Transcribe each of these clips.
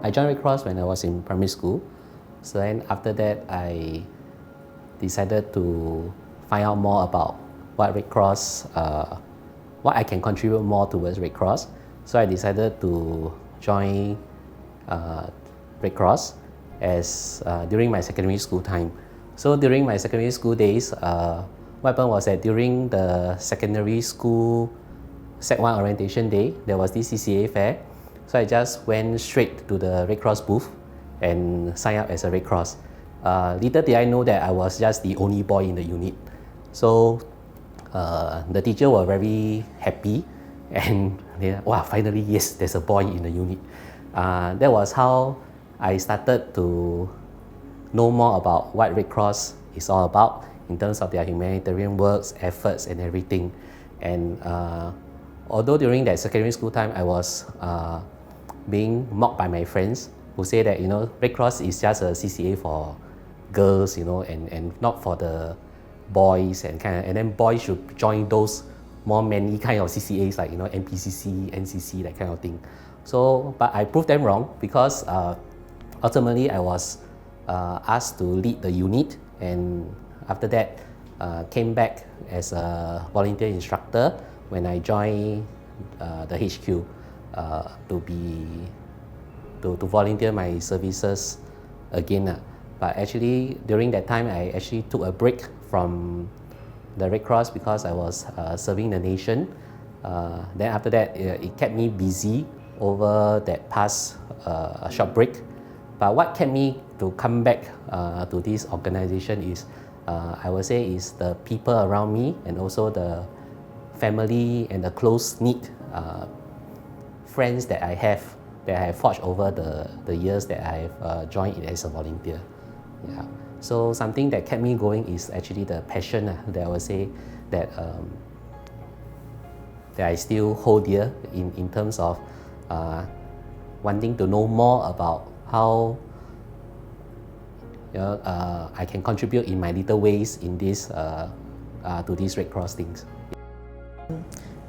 I joined Red Cross when I was in primary school. So then after that, I decided to find out more about what Red Cross, what I can contribute more towards Red Cross. So I decided to join Red Cross as during my secondary school time. So during my secondary school days, what happened was that during the secondary school Sec 1 orientation day, there was this CCA fair. So I just went straight to the Red Cross booth and signed up as a Red Cross. Little did I know that I was just the only boy in the unit. So the teacher were very happy and they, wow, finally, yes, there's a boy in the unit. That was how I started to know more about what Red Cross is all about in terms of their humanitarian works, efforts, and everything. And although during that secondary school time, I was being mocked by my friends who say that, Red Cross is just a CCA for girls, and not for the boys, and then boys should join those more manly kind of CCAs like, NPCC, NCC, that kind of thing. So, but I proved them wrong because ultimately I was asked to lead the unit, and after that came back as a volunteer instructor when I joined the HQ to volunteer my services again. But actually during that time I actually took a break from the Red Cross because I was serving the nation. Then after that it kept me busy over that past short break. But what kept me to come back to this organization is, I would say, is the people around me and also the family and the close-knit friends that I have forged over the years that I've joined it as a volunteer. Yeah. So something that kept me going is actually the passion that I would say that I still hold dear in terms of wanting to know more about how I can contribute in my little ways in this to these Red Cross things.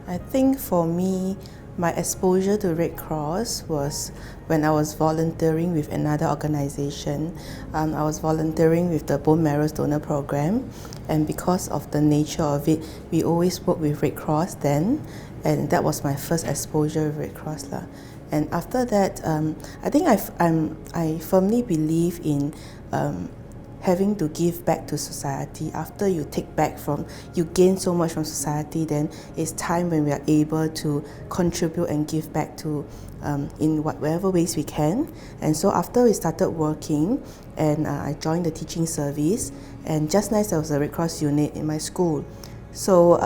I think for me, my exposure to Red Cross was when I was volunteering with another organization. I was volunteering with the bone marrow donor program, and because of the nature of it, we always work with Red Cross then, and that was my first exposure with Red Cross. And after that, I think I firmly believe in having to give back to society. After you gain so much from society, then it's time when we are able to contribute and give back to in whatever ways we can. And so after we started working, and I joined the teaching service, and just nice there was a Red Cross unit in my school. So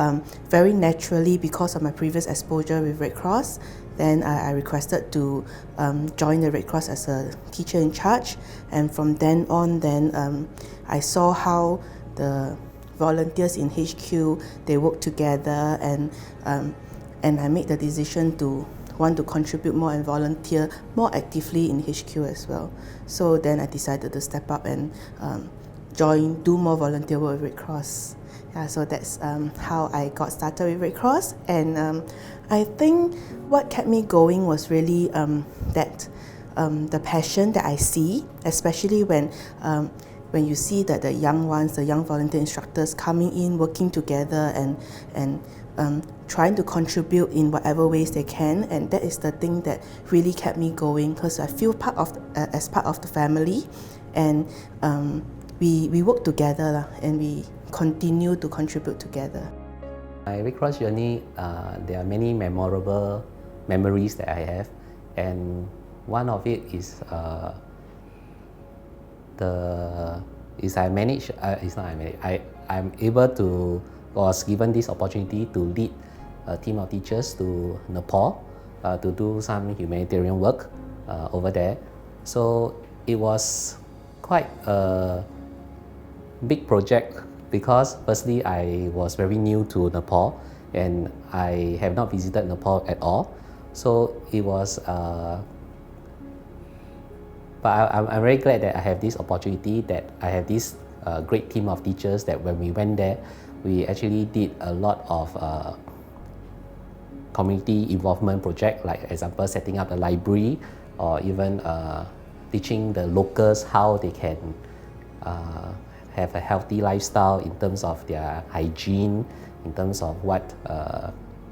very naturally, because of my previous exposure with Red Cross, then I requested to join the Red Cross as a teacher in charge, and from then on, I saw how the volunteers in HQ, they work together, and I made the decision to want to contribute more and volunteer more actively in HQ as well. So then I decided to step up and do more volunteer work with Red Cross. Yeah, so that's how I got started with Red Cross, and I think what kept me going was really the passion that I see, especially when you see that the young volunteer instructors coming in, working together, and trying to contribute in whatever ways they can, and that is the thing that really kept me going, because I feel as part of the family, and we work together and we continue to contribute together. My Red Cross journey, there are many memorable memories that I have, and one of it is was given this opportunity to lead a team of teachers to Nepal to do some humanitarian work over there. So it was quite a big project because firstly I was very new to Nepal and I have not visited Nepal at all. So it was, but I'm very glad that I have this opportunity, that I have this great team of teachers, that when we went there, we actually did a lot of community involvement project, like example setting up a library, or even teaching the locals how they can have a healthy lifestyle in terms of their hygiene, in terms of what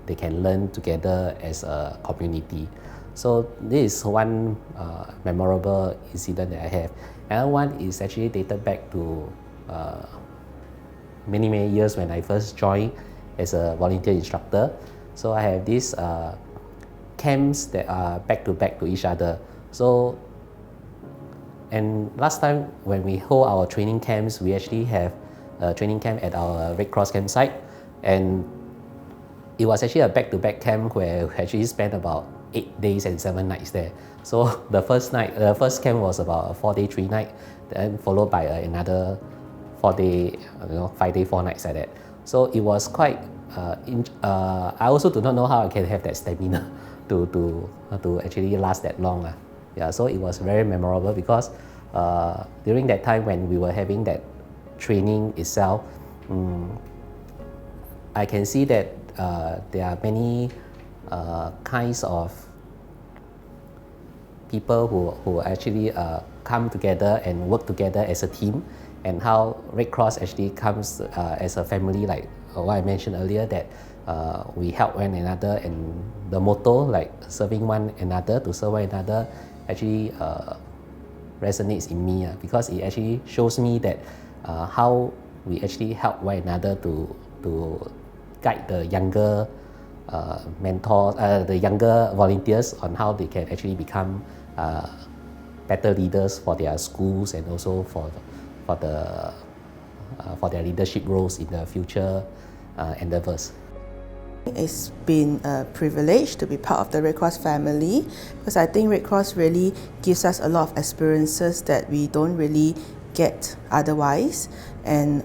they can learn together as a community. So this is one memorable incident that I have. Another one is actually dated back to many years when I first joined as a volunteer instructor. So I have these camps that are back to each other. So, and last time when we hold our training camps, we actually have a training camp at our Red Cross campsite, and it was actually a back-to-back camp where we actually spent about 8 days and 7 nights there. So the first camp was about a 4-day, 3-night, then followed by another 4-day, 5-day, 4 nights like that. So it was quite. I also do not know how I can have that stamina to actually last that long. Yeah, so it was very memorable because during that time when we were having that training itself, I can see that there are many kinds of people who actually come together and work together as a team, and how Red Cross actually comes as a family, like what I mentioned earlier, that we help one another, and the motto like serving one another to serve one another actually resonates in me because it actually shows me that how we actually help one another to guide the younger mentors, the younger volunteers on how they can actually become better leaders for their schools and also for their leadership roles in the future endeavors. It's been a privilege to be part of the Red Cross family because I think Red Cross really gives us a lot of experiences that we don't really get otherwise, and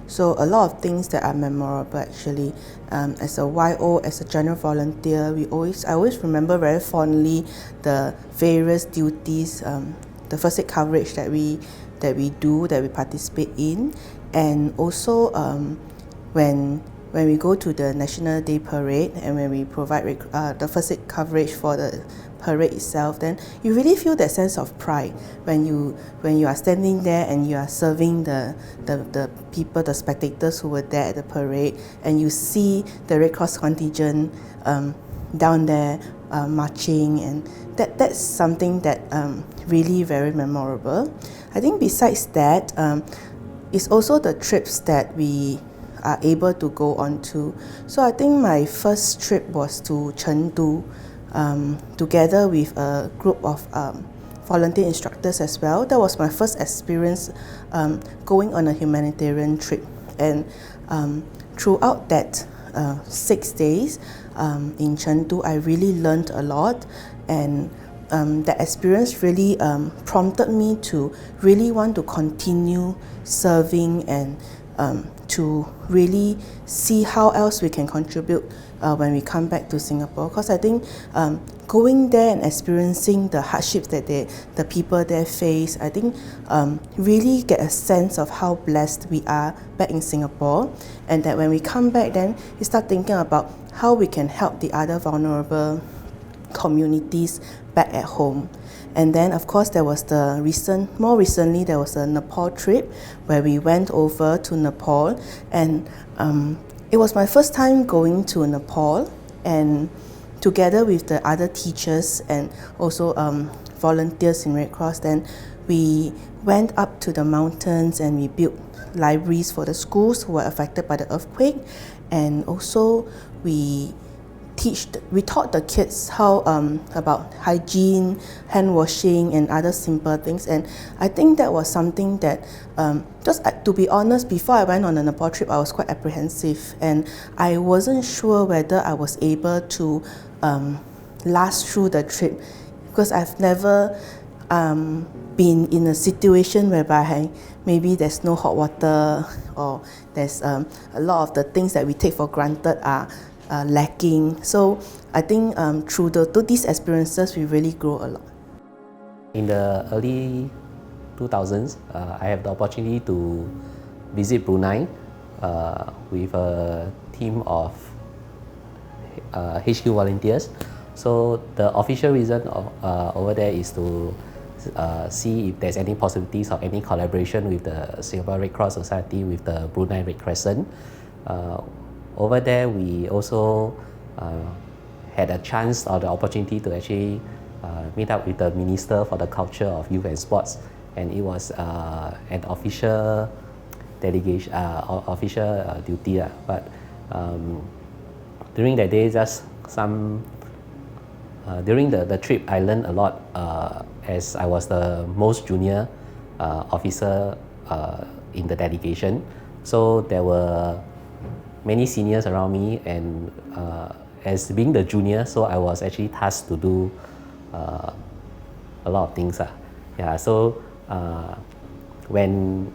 so a lot of things that are memorable actually. As a YO, as a general volunteer, I always remember very fondly the various duties, the first aid coverage that we participate in, and also when we go to the National Day Parade and when we provide the first aid coverage for the parade itself, then you really feel that sense of pride when you are standing there and you are serving the people, the spectators who were there at the parade, and you see the Red Cross contingent down there marching, and that's something that really very memorable. I think besides that, it's also the trips that we are able to go on to. So I think my first trip was to Chengdu, together with a group of volunteer instructors as well. That was my first experience going on a humanitarian trip, and throughout that 6 days in Chengdu, I really learned a lot, and that experience really prompted me to really want to continue serving and to really see how else we can contribute when we come back to Singapore. Because I think going there and experiencing the hardships that the people there face, I think really get a sense of how blessed we are back in Singapore, and that when we come back, then we start thinking about how we can help the other vulnerable communities back at home. And then of course there was more recently there was a Nepal trip where we went over to Nepal, and it was my first time going to Nepal, and together with the other teachers and also volunteers in Red Cross, then we went up to the mountains and we built libraries for the schools who were affected by the earthquake, and also we taught the kids how about hygiene, hand washing, and other simple things. And I think that was something that to be honest, before I went on the Nepal trip, I was quite apprehensive, and I wasn't sure whether I was able to last through the trip, because I've never been in a situation whereby maybe there's no hot water, or there's a lot of the things that we take for granted are lacking. So I think through these experiences, we really grow a lot. In the early 2000s, I have the opportunity to visit Brunei with a team of HQ volunteers. So the official reason over there is to see if there's any possibilities of any collaboration with the Singapore Red Cross Society with the Brunei Red Crescent. Over there, we also had a chance or the opportunity to actually meet up with the Minister for the Culture of Youth and Sports, and it was an official delegation, official duty. But during that day, just some during the trip, I learned a lot as I was the most junior officer in the delegation. So there were many seniors around me, and as being the junior, so I was actually tasked to do a lot of things. Yeah, so when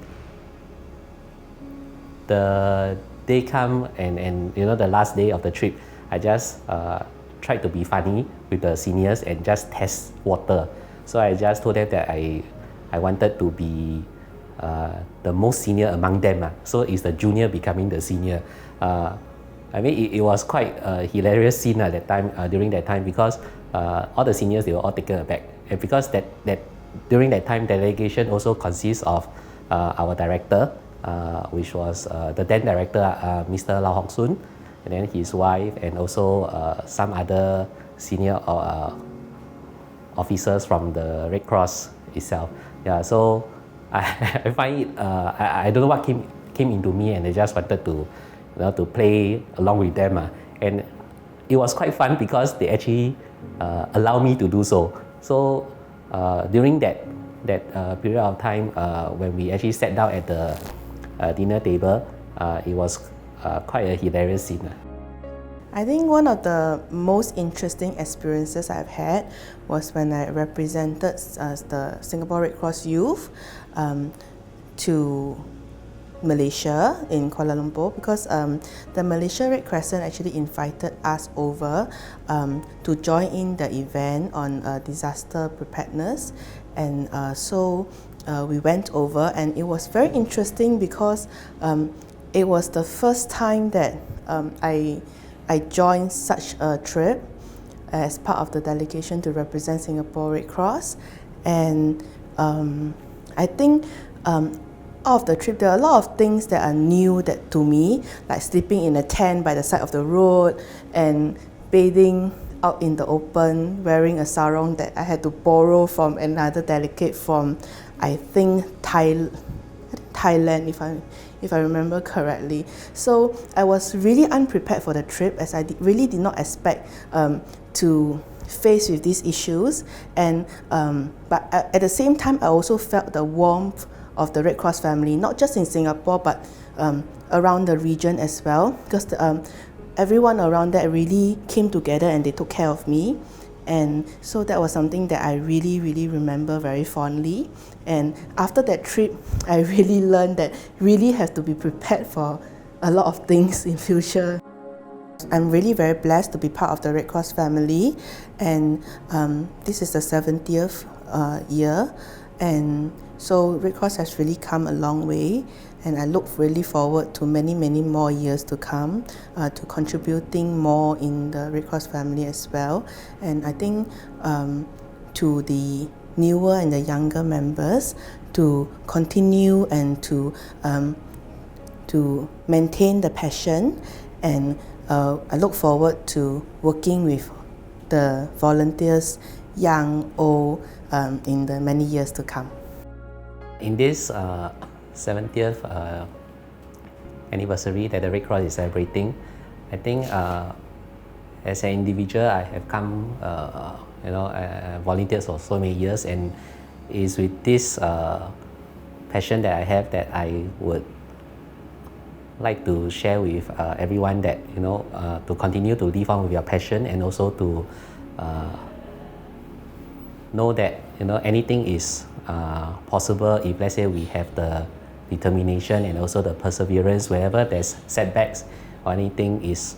the day come and the last day of the trip, I just tried to be funny with the seniors and just test water. So I just told them that I wanted to be the most senior among them. So it's the junior becoming the senior. I mean, it was quite a hilarious scene at that time, during that time, because all the seniors, they were all taken aback. And because that during that time, delegation also consists of our director, which was the then director, Mr. Lau Hok Soon, and then his wife, and also some other senior officers from the Red Cross itself. Yeah, so I find it, I don't know what came into me, and I just wanted to play along with them. And it was quite fun because they actually allow me to do so. So during that period of time, when we actually sat down at the dinner table, it was quite a hilarious scene. I think one of the most interesting experiences I've had was when I represented the Singapore Red Cross Youth to Malaysia in Kuala Lumpur, because the Malaysia Red Crescent actually invited us over to join in the event on disaster preparedness, and so we went over, and it was very interesting because it was the first time that I joined such a trip as part of the delegation to represent Singapore Red Cross. And I think out of the trip, there are a lot of things that are new to me, like sleeping in a tent by the side of the road and bathing out in the open, wearing a sarong that I had to borrow from another delegate from, I think, Thailand, if I remember correctly. So I was really unprepared for the trip, as I really did not expect to face with these issues. And but at the same time, I also felt the warmth of the Red Cross family, not just in Singapore, but around the region as well, because everyone around that really came together and they took care of me. And so that was something that I really, really remember very fondly. And after that trip, I really learned that really have to be prepared for a lot of things in future. I'm really very blessed to be part of the Red Cross family, and this is the 70th year, and so Red Cross has really come a long way, and I look really forward to many, many more years to come, to contributing more in the Red Cross family as well. And I think to the newer and the younger members, to continue and to maintain the passion, and I look forward to working with the volunteers, young, old, in the many years to come. In this 70th anniversary that the Red Cross is celebrating, I think as an individual, I have come, volunteered for so many years, and it's with this passion that I have that I would like to share with everyone that to continue to live on with your passion, and also to know that anything is possible if, let's say, we have the determination and also the perseverance. Wherever there's setbacks or anything, is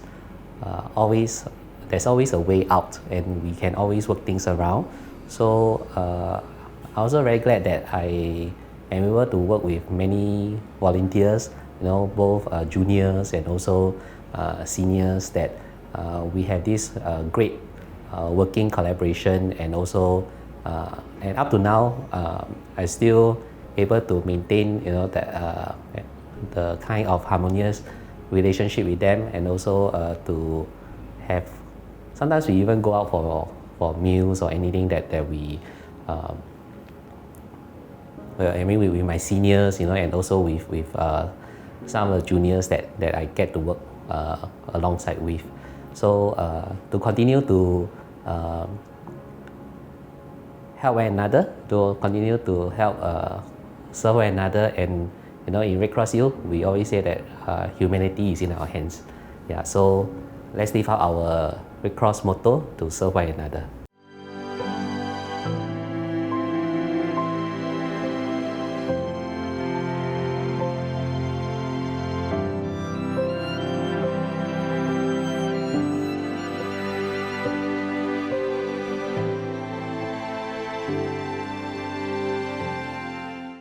there's always a way out, and we can always work things around. So I'm also very glad that I am able to work with many volunteers, both juniors and also seniors, that we have this great working collaboration, and also and up to now I still able to maintain that the kind of harmonious relationship with them, and also to have, sometimes we even go out for meals or anything that we I mean with my seniors, and also with some of the juniors that I get to work alongside with. So to continue to help one another, to continue to help serve one another, and in Red Cross U, we always say that humanity is in our hands. Yeah, so let's live out our Red Cross motto to serve one another.